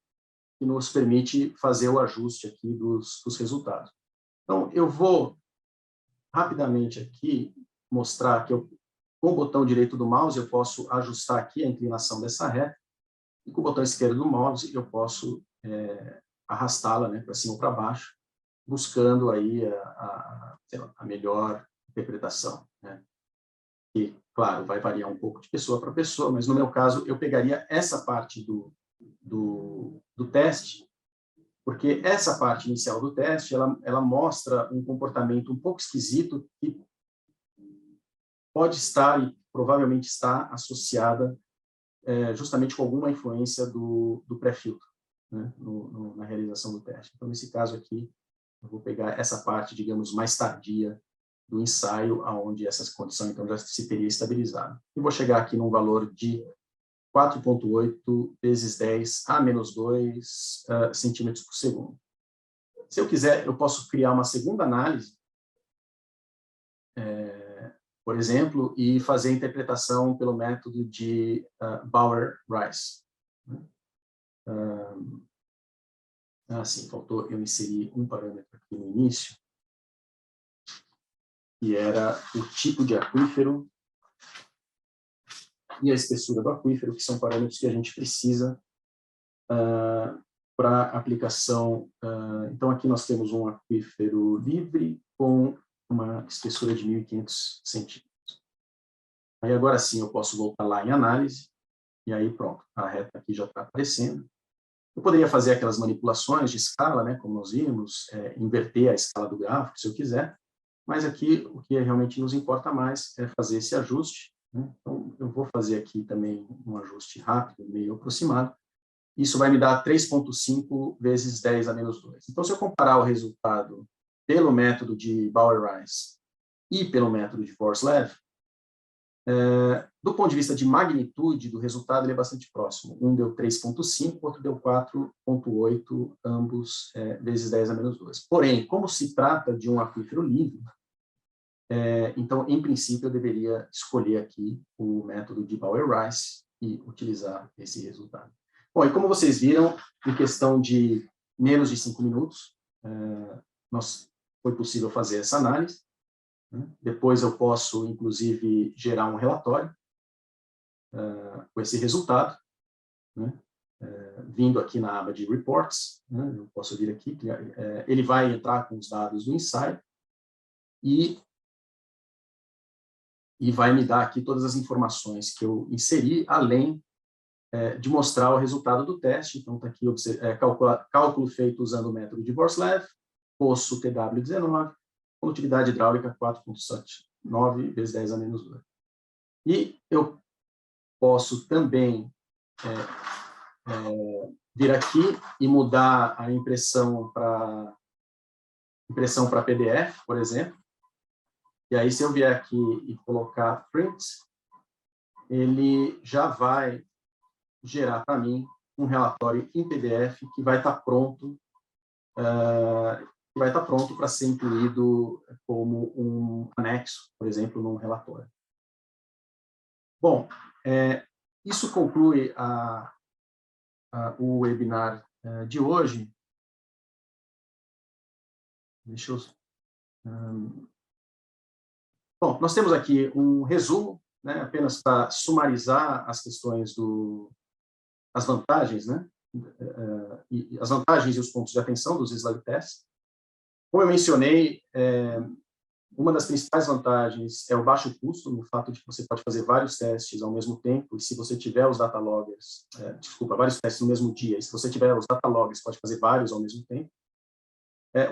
que nos permite fazer o ajuste aqui dos resultados. Então, eu vou rapidamente aqui mostrar que com o botão direito do mouse eu posso ajustar aqui a inclinação dessa reta e com o botão esquerdo do mouse eu posso arrastá-la, né, para cima ou para baixo, buscando aí a melhor interpretação, né? E, claro, vai variar um pouco de pessoa para pessoa, mas no meu caso eu pegaria essa parte do teste, porque essa parte inicial do teste, ela mostra um comportamento um pouco esquisito que pode estar e provavelmente está associada justamente com alguma influência do pré-filtro, né, na realização do teste. Então, nesse caso aqui, eu vou pegar essa parte, digamos, mais tardia do ensaio, aonde essas condições então já se teria estabilizado. E vou chegar aqui num valor de 4,8 vezes 10 a menos 2 centímetros por segundo. Se eu quiser, eu posso criar uma segunda análise, por exemplo, e fazer a interpretação pelo método de Bauer-Rice. Sim, faltou eu inserir um parâmetro aqui no início, que era o tipo de aquífero e a espessura do aquífero, que são parâmetros que a gente precisa para aplicação. Então, aqui nós temos um aquífero livre com uma espessura de 1.500 centímetros. Aí, agora sim, eu posso voltar lá em análise, e aí, pronto, a reta aqui já está aparecendo. Eu poderia fazer aquelas manipulações de escala, né, como nós vimos, inverter a escala do gráfico, se eu quiser, mas aqui o que realmente nos importa mais é fazer esse ajuste, né? Então, eu vou fazer aqui também um ajuste rápido, meio aproximado. Isso vai me dar 3,5 vezes 10 a menos 2. Então, se eu comparar o resultado pelo método de Bauer-Rice e pelo método de Vorslev, do ponto de vista de magnitude do resultado, ele é bastante próximo. Um deu 3,5, outro deu 4,8, ambos vezes 10 a menos 2. Porém, como se trata de um aquífero livre, então, em princípio, eu deveria escolher aqui o método de Bauer-Rice e utilizar esse resultado. Bom, e como vocês viram, em questão de menos de 5 minutos, foi possível fazer essa análise, né? Depois eu posso, inclusive, gerar um relatório com esse resultado, né? Vindo aqui na aba de Reports, né? Eu posso vir aqui, ele vai entrar com os dados do ensaio e vai me dar aqui todas as informações que eu inseri, além de mostrar o resultado do teste. Então, está aqui cálculo feito usando o método de Vorslev, poço TW19, condutividade hidráulica 4,79 vezes 10 a menos 2. E eu posso também vir aqui e mudar a impressão para PDF, por exemplo. E aí, se eu vier aqui e colocar print, ele já vai gerar para mim um relatório em PDF que vai estar pronto, para ser incluído como um anexo, por exemplo, num relatório. Bom, isso conclui o webinar de hoje. Deixa eu... Bom, nós temos aqui um resumo, né, apenas para sumarizar as questões as vantagens, né, e as vantagens e os pontos de atenção dos slug tests. Como eu mencionei, uma das principais vantagens é o baixo custo, no fato de que você pode fazer vários testes ao mesmo tempo, e se você tiver os data loggers, vários testes no mesmo dia, e se você tiver os data loggers, pode fazer vários ao mesmo tempo.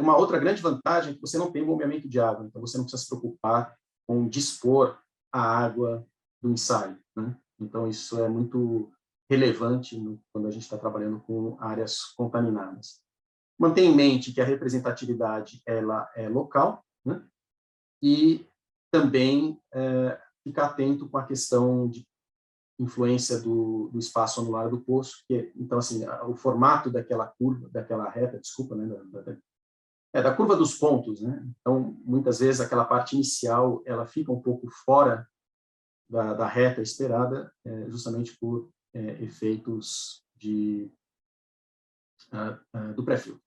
Uma outra grande vantagem é que você não tem bombeamento de água, então você não precisa se preocupar com dispor a água do ensaio, né? Então, isso é muito relevante quando a gente está trabalhando com áreas contaminadas. Mantenha em mente que a representatividade ela é local, né? E também ficar atento com a questão de influência do espaço anular do poço, então, assim, o formato daquela curva, daquela reta, desculpa, né, da curva dos pontos, né? Então, muitas vezes, aquela parte inicial, ela fica um pouco fora da reta esperada, justamente por efeitos do pré-filtro.